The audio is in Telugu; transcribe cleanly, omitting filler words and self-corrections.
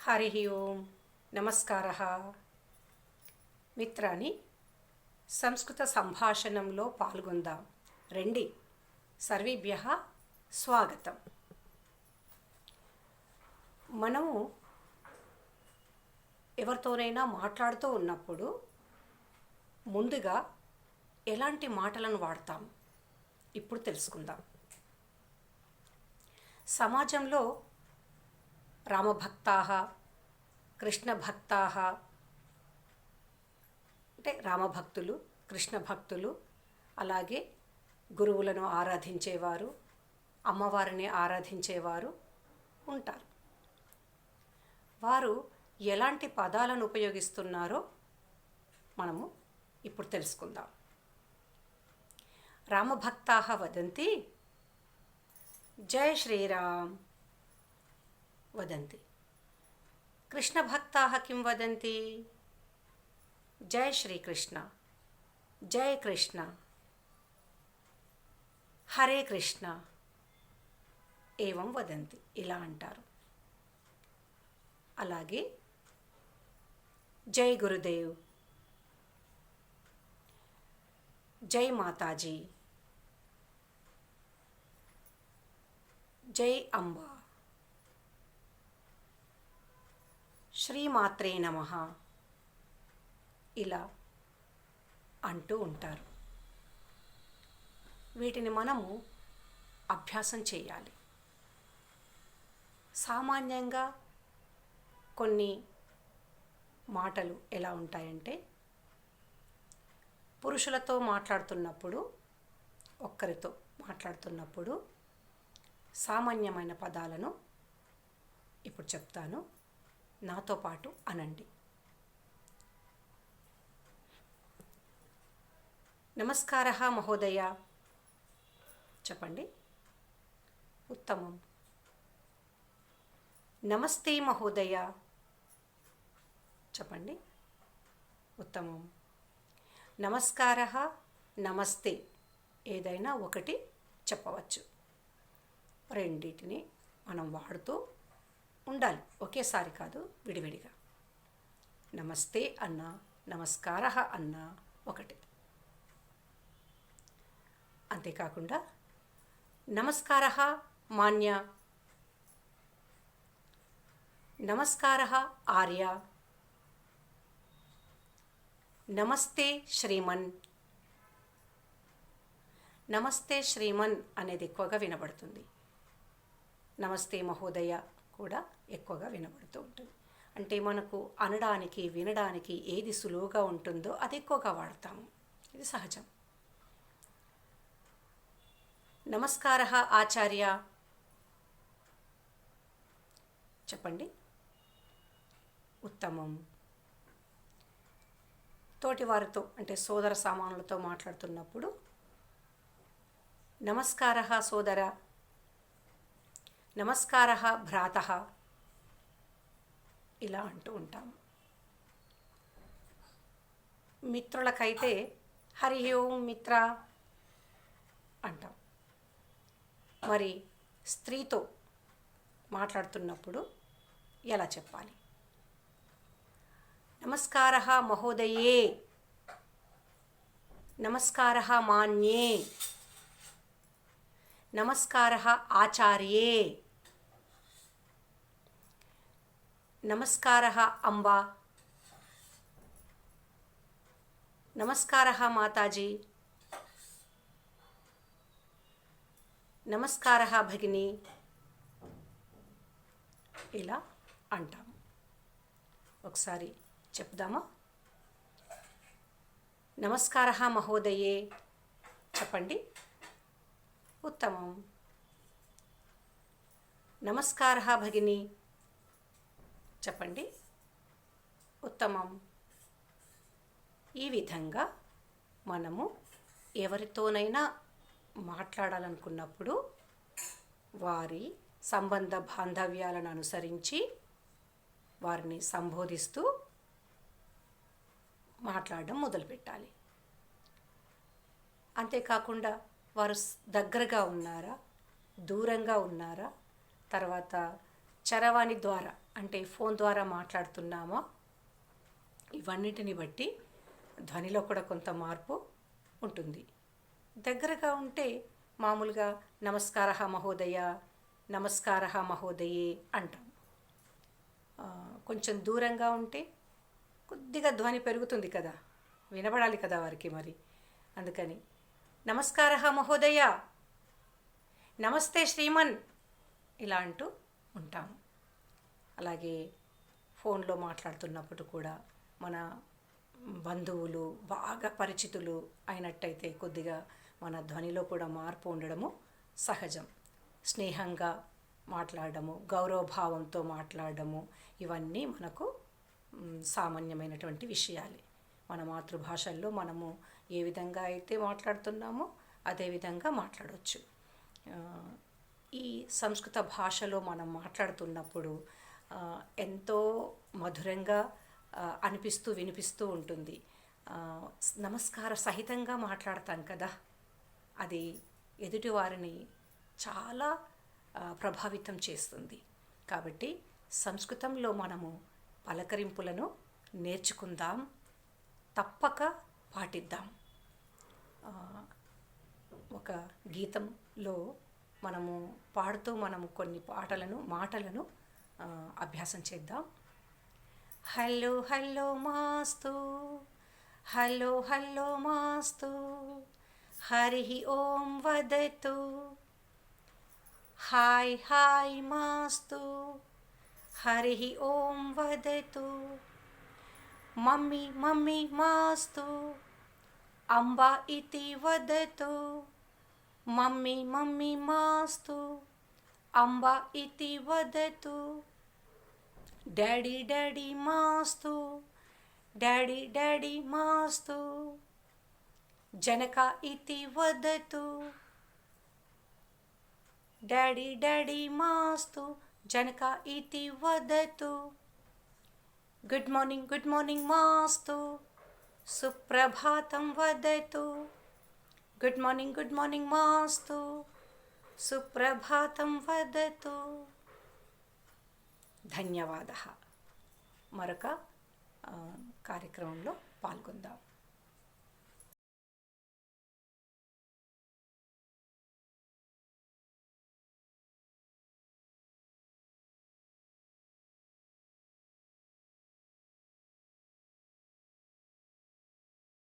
హరి ఓం నమస్కారः. మిత్రాని, సంస్కృత సంభాషణంలో పాల్గొందాం రండి. సర్వేభ్యః స్వాగతం. మనము ఎవరితోనైనా మాట్లాడుతూ ఉన్నప్పుడు ముందుగా ఎలాంటి మాటలను వాడతాం ఇప్పుడు తెలుసుకుందాం. సమాజంలో రామభక్తాః, కృష్ణభక్తాః అంటే రామభక్తులు, కృష్ణ భక్తులు, అలాగే గురువులను ఆరాధించేవారు, అమ్మవారిని ఆరాధించేవారు ఉంటారు. వారు ఎలాంటి పదాలను ఉపయోగిస్తున్నారో మనము ఇప్పుడు తెలుసుకుందాం. రామభక్తాః వదంతి జై శ్రీరామ్ వదంతి. కృష్ణభక్తాః కిం వదంతి? జై శ్రీకృష్ణ, జై కృష్ణ, హరే కృష్ణ ఏవం వదంతి, ఇలా అంటారు. అలాగే జై గురుదేవ్, జై మాతాజీ, జై అంబా, శ్రీమాత్రే నమః ఇలా అంటూ ఉంటారు. వీటిని మనము అభ్యాసం చేయాలి. సామాన్యంగా కొన్ని మాటలు ఎలా ఉంటాయంటే, పురుషులతో మాట్లాడుతున్నప్పుడు, ఒక్కరితో మాట్లాడుతున్నప్పుడు సామాన్యమైన పదాలను ఇప్పుడు చెప్తాను, నాతో పాటు అనండి. నమస్కారः మహోదయ చెప్పండి. ఉత్తమం. నమస్తే మహోదయ చెప్పండి. ఉత్తమం. నమస్కారः, నమస్తే ఏదైనా ఒకటి చెప్పవచ్చు. రెండింటిని మనం వాడుతూ ఉండాలి, ఒకేసారి కాదు, విడివిడిగా. నమస్తే అన్నా, నమస్కారः అన్నా ఒకటి. అంతేకాకుండా నమస్కారः మాన్య, నమస్కారः ఆర్య, నమస్తే శ్రీమన్. నమస్తే శ్రీమన్ అనేది ఎక్కువగా వినబడుతుంది. నమస్తే మహోదయ కూడా ఎక్కువగా వినబడుతూ ఉంటుంది. అంటే మనకు అనడానికి, వినడానికి ఏది సులువుగా ఉంటుందో అది ఎక్కువగా వాడతాము. ఇది సహజం. నమస్కారः ఆచార్య చెప్పండి. ఉత్తమం. తోటివారితో అంటే సోదర సామానులతో మాట్లాడుతున్నప్పుడు నమస్కారः సోదర, నమస్కారः భ్రాతః ఇలా అంటూ ఉంటాము. మిత్రులకైతే హరి ఓం మిత్ర అంటాం. మరి స్త్రీతో మాట్లాడుతున్నప్పుడు ఎలా చెప్పాలి? నమస్కారः మహోదయే, నమస్కారः మాన్యే, నమస్కారः ఆచార్యే, నమస్కారः అంబా, నమస్కారः మాతాజీ, నమస్కారः భగిని ఇలా అంటాము. ఒకసారి చెప్దామా? నమస్కారः మహోదయే చెప్పండి. ఉత్తమం. నమస్కారः భగిని చెప్పండి. ఉత్తమం. ఈ విధంగా మనము ఎవరితోనైనా మాట్లాడాలనుకున్నప్పుడు వారి సంబంధ బాంధవ్యాలను అనుసరించి వారిని సంబోధిస్తూ మాట్లాడడం మొదలుపెట్టాలి. అంతేకాకుండా వారు దగ్గరగా ఉన్నారా, దూరంగా ఉన్నారా, తర్వాత చరవాణి ద్వారా అంటే ఫోన్ ద్వారా మాట్లాడుతున్నామో ఇవన్నిటిని బట్టి ధ్వనిలో కూడా కొంత మార్పు ఉంటుంది. దగ్గరగా ఉంటే మామూలుగా నమస్కారః మహోదయ, నమస్కారః మహోదయే అంటాం. కొంచెం దూరంగా ఉంటే కొద్దిగా ధ్వని పెరుగుతుంది కదా, వినబడాలి కదా వారికి. మరి అందుకని నమస్కారః మహోదయ, నమస్తే శ్రీమన్ ఇలా అంటూ ఉంటాము. అలాగే ఫోన్లో మాట్లాడుతున్నప్పుడు కూడా మన బంధువులు బాగా పరిచితులు అయినట్టయితే కొద్దిగా మన ధ్వనిలో కూడా మార్పు ఉండడము సహజం. స్నేహంగా మాట్లాడడము, గౌరవభావంతో మాట్లాడడము ఇవన్నీ మనకు సామాన్యమైనటువంటి విషయాలే. మన మాతృభాషల్లో మనము ఏ విధంగా అయితే మాట్లాడుతున్నామో అదే విధంగా మాట్లాడవచ్చు. ఈ సంస్కృత భాషలో మనం మాట్లాడుతున్నప్పుడు ఎంతో మధురంగా అనిపిస్తూ వినిపిస్తూ ఉంటుంది. నమస్కార సహితంగా మాట్లాడతాం కదా, అది ఎదుటి వారిని చాలా ప్రభావితం చేస్తుంది. కాబట్టి సంస్కృతంలో మనము పలకరింపులను నేర్చుకుందాం, తప్పక పాటిద్దాం. ఒక గీతంలో మనము పాడుతూ మనము కొన్ని మాటలను అభ్యాసం చేద్దాం. హలో హలో మాస్తు, హలో హలో మాస్తు, హరి ఓం వదతు, హాయ్ హాయ్ మాస్తు, హరి ఓం వదతు, మమ్మీ మమ్మీ మాస్తు, అంబా ఇతి వదతు, మమ్మీ మమ్మీ మాస్తు, అంబా ఇతి వదతు, డాడీ డాడీ మాస్తు, డాడీ డాడీ మాస్తు, జనక ఇతి వదతు, డాడీ డాడీ మాస్తు, జనక ఇతి వదతు, గుడ్ మార్నింగ్ మాస్తు, సుప్రభాతం వదతు, గుడ్ మార్నింగ్ మాస్తు, సుప్రభాతం వదతు. ధన్యవాదः. మరొక కార్యక్రమంలో పాల్గొందాం.